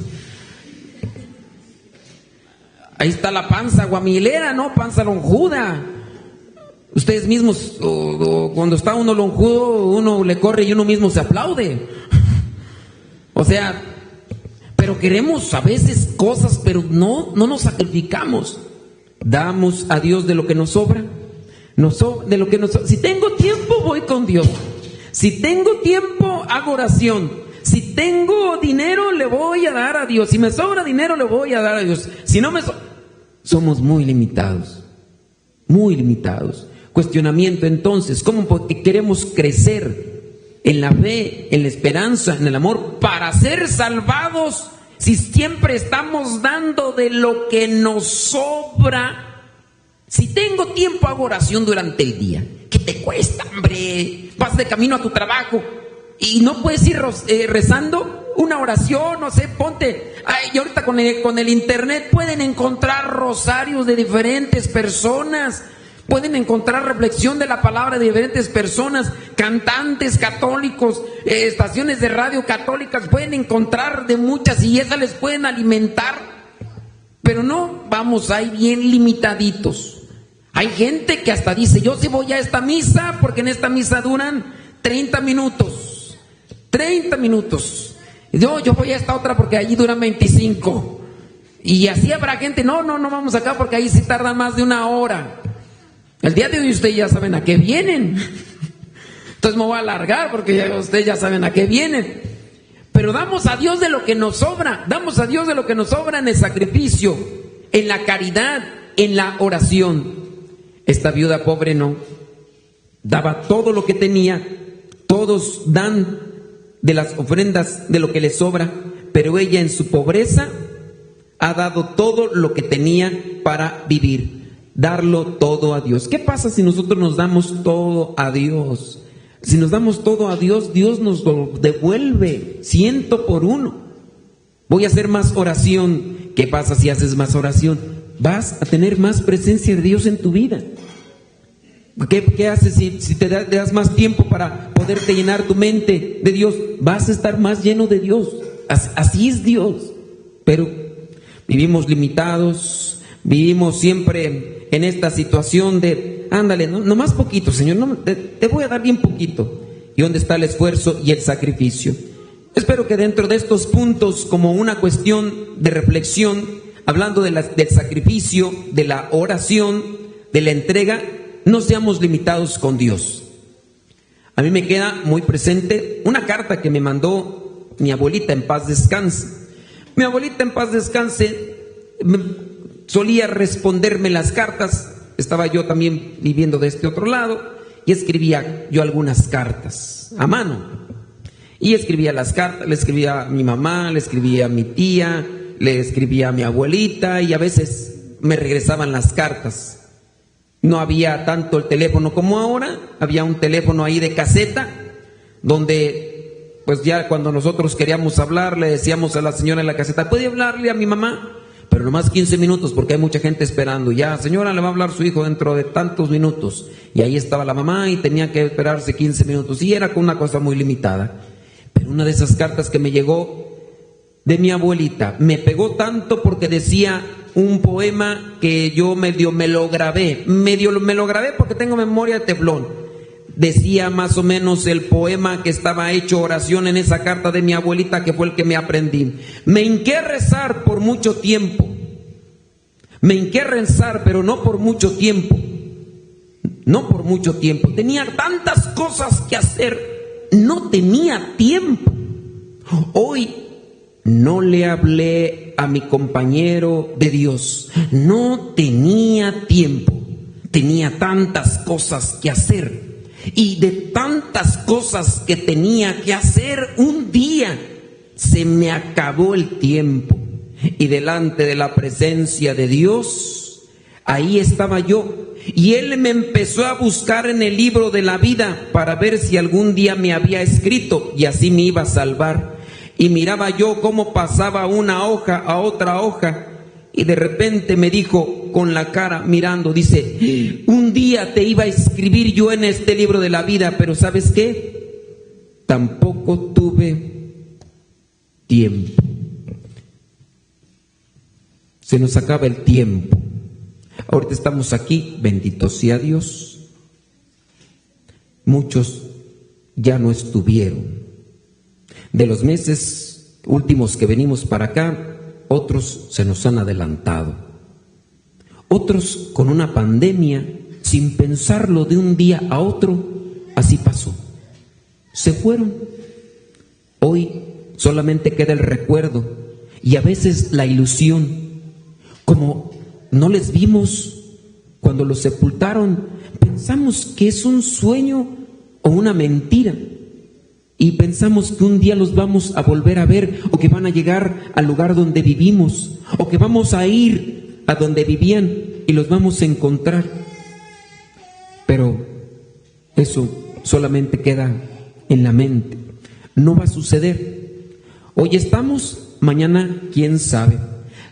ahí está la panza guamilera, ¿no? Panza lonjuda. Ustedes mismos, o cuando está uno lonjudo, uno le corre y uno mismo se aplaude. O sea, pero queremos a veces cosas, pero no nos sacrificamos. Damos a Dios de lo que nos sobra. De lo que nos sobra. Si tengo tiempo, voy con Dios. Si tengo tiempo, hago oración. Si tengo dinero, le voy a dar a Dios. Si me sobra dinero, le voy a dar a Dios. Si no me sobra... Somos muy limitados. Muy limitados. Cuestionamiento entonces, ¿cómo? Porque queremos crecer en la fe, en la esperanza, en el amor, para ser salvados. Si siempre estamos dando de lo que nos sobra. Si tengo tiempo, hago oración durante el día. ¿Qué te cuesta, hombre? Vas de camino a tu trabajo y no puedes ir rezando una oración, no sé, ponte. Ay, y ahorita con el internet pueden encontrar rosarios de diferentes personas. Pueden encontrar reflexión de la palabra de diferentes personas, cantantes católicos, estaciones de radio católicas, pueden encontrar de muchas y esas les pueden alimentar. Pero no, vamos ahí bien limitaditos. Hay gente que hasta dice, yo sí voy a esta misa porque en esta misa duran 30 minutos. 30 minutos. Yo voy a esta otra porque allí duran 25. Y así habrá gente, no vamos acá porque ahí sí tardan más de una hora. El día de hoy ustedes ya saben a qué vienen. Entonces me voy a alargar porque ustedes ya saben a qué vienen. Pero damos a Dios de lo que nos sobra. Damos a Dios de lo que nos sobra en el sacrificio, en la caridad, en la oración. Esta viuda pobre no. Daba todo lo que tenía. Todos dan de las ofrendas de lo que les sobra. Pero ella en su pobreza ha dado todo lo que tenía para vivir. Darlo todo a Dios. ¿Qué pasa si nosotros nos damos todo a Dios? Si nos damos todo a Dios, Dios nos lo devuelve 100 por 1. Voy a hacer más oración. ¿Qué pasa si haces más oración? Vas a tener más presencia de Dios en tu vida. ¿Qué haces si te das más tiempo para poderte llenar tu mente de Dios? Vas a estar más lleno de Dios. Así es Dios. Pero vivimos limitados, vivimos siempre en esta situación de, ándale, no más poquito, Señor, te voy a dar bien poquito. ¿Y dónde está el esfuerzo y el sacrificio? Espero que dentro de estos puntos, como una cuestión de reflexión, hablando del sacrificio, de la oración, de la entrega, no seamos limitados con Dios. A mí me queda muy presente una carta que me mandó mi abuelita, en paz descanse. Mi abuelita, en paz descanse, solía responderme las cartas. Estaba yo también viviendo de este otro lado y escribía yo algunas cartas a mano. Y escribía las cartas, le escribía a mi mamá, le escribía a mi tía, le escribía a mi abuelita y a veces me regresaban las cartas. No había tanto el teléfono como ahora, había un teléfono ahí de caseta donde pues ya cuando nosotros queríamos hablar le decíamos a la señora en la caseta, ¿puede hablarle a mi mamá? Pero nomás 15 minutos porque hay mucha gente esperando. Ya, señora, le va a hablar su hijo dentro de tantos minutos. Y ahí estaba la mamá y tenía que esperarse 15 minutos. Y era con una cosa muy limitada. Pero una de esas cartas que me llegó de mi abuelita me pegó tanto porque decía un poema que yo medio me lo grabé porque tengo memoria de teflón. Decía más o menos el poema que estaba hecho oración en esa carta de mi abuelita, que fue el que me aprendí. Me hinqué a rezar por mucho tiempo. Me hinqué a rezar, pero no por mucho tiempo. No por mucho tiempo. Tenía tantas cosas que hacer. No tenía tiempo. Hoy no le hablé a mi compañero de Dios. No tenía tiempo. Tenía tantas cosas que hacer. Y de tantas cosas que tenía que hacer, un día se me acabó el tiempo. Y delante de la presencia de Dios, ahí estaba yo. Y Él me empezó a buscar en el libro de la vida para ver si algún día me había escrito y así me iba a salvar. Y miraba yo cómo pasaba una hoja a otra hoja. Y de repente me dijo con la cara mirando, dice, un día te iba a escribir yo en este libro de la vida, pero ¿sabes qué? tampoco tuve tiempo. Se nos acaba el tiempo. Ahorita estamos aquí, bendito sea Dios. Muchos ya no estuvieron. De los meses últimos que venimos para acá, otros se nos han adelantado. Otros con una pandemia, sin pensarlo de un día a otro, así pasó. Se fueron. Hoy solamente queda el recuerdo y a veces la ilusión. Como no les vimos cuando los sepultaron, pensamos que es un sueño o una mentira. Y pensamos que un día los vamos a volver a ver, o que van a llegar al lugar donde vivimos, o que vamos a ir a donde vivían y los vamos a encontrar. Pero eso solamente queda en la mente. No va a suceder. Hoy estamos, mañana quién sabe.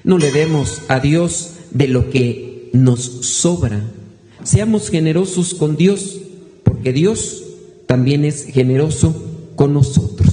No le demos a Dios de lo que nos sobra. Seamos generosos con Dios, porque Dios también es generoso con nosotros.